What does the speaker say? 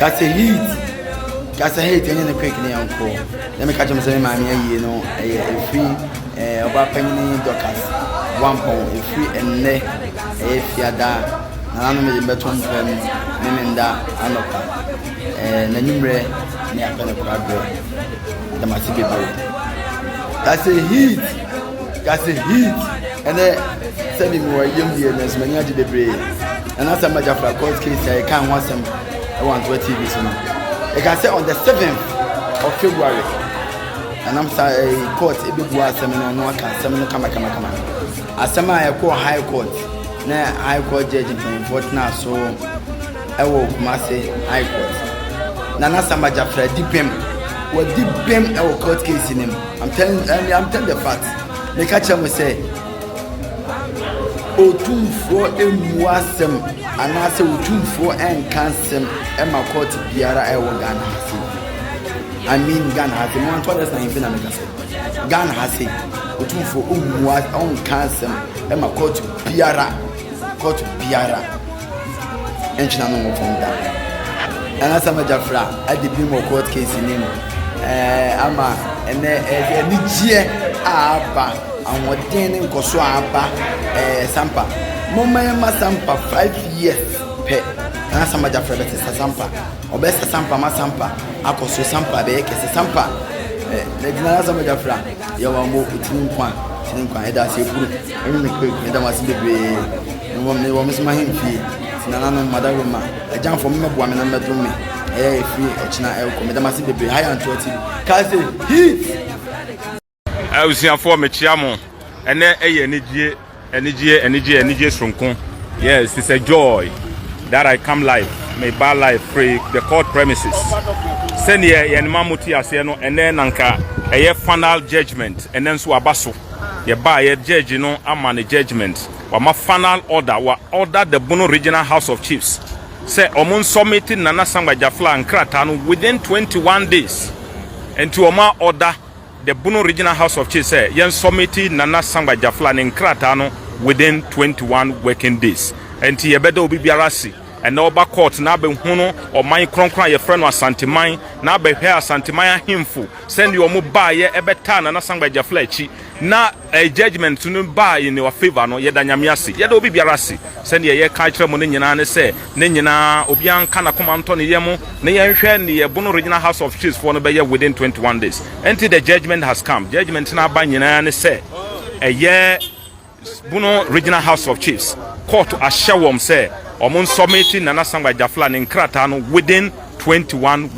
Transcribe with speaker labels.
Speaker 1: That's a hit. That's a hit. And quick name for. Let me catch him saying, "Mammy, you know, a free about penny dockers, 1 pound, a free and ne, a fiada, and I'm a better Nemenda, and the number near Penacrab, the Massive. That's a hit. That's a hit. And then sending more young years, many of the brain. And that's a matter of a court case. I can't want some. I want to TV soon. I can say on the 7th of February. And I'm sorry, court, a big war seminar, no one can seminar come. As some I call high court. Now, high court judge in vote now, so I will say high court. Nana Samba Gyafla deep him. What deep him our court case in him. I'm telling the facts. The catcher will say, OTUMFUO emuasem anase OTUMFUO enkansem ema court biara ewo Ghana hase. I mean Ghana hase. Mo anto that's na infina make say. Ghana hase. OTUMFUO emuas enkansem ema court biara enchina no mo fonda. Ana Sampa Gyafla at the beam of court case in him. Ama ene gie aba awon den nkoso aba Sampa mama Sampa 5 years pe na Sampa Gyafla be Sampa obesa Sampa ma Sampa akoso Sampa be ke Sampa na dina Sampa Gyafla ya wa mo utin kwan eda se kuru emi me eda ma se bebre ne wo mesma hemfie na no madaroma agyan fo me boa me na medrum me free echina elko eda ma se bebre high ANTOA TV ka se hit
Speaker 2: Usianfo mechiamo ene enije sronkon. Yes, it's a joy that I come live, may bar live free the court premises. Send ye mamuti aseno and then anka a final judgment and then so abaso. Ye buy a judge no ama the judgment. Wa ma final order wa order the Bono Regional House of Chiefs. Say omon submitting Nana Sampa Gyafla and Kratano within 21 days. And to oma order the Bono Regional House of Chiefs say yen submitted Nana Sampa Gyafla and Kratano within 21 working days. And ti yebeda obi biarasi and na oba court na be hunu o man kronkron ye friend ASANTE man na be hwe ASANTE man ahemfo send you omo ba ye ebeta Nana Sampa Gyafla achi na a judgment no ba in your favor no ye da nyame ase ye da obi biarasi send ye ka kire mo ne nyina ne se ne nyina obi anka na komanto ne ye mo ne ye hwe ne ye Bono Regional House of Chiefs for no be ye within 21 days until the judgment has come. Judgment na ba nyina ne se ye Bono Regional House of Chiefs court ashewom say omon submitting Nana Sampa Gyafla in Kratano within 21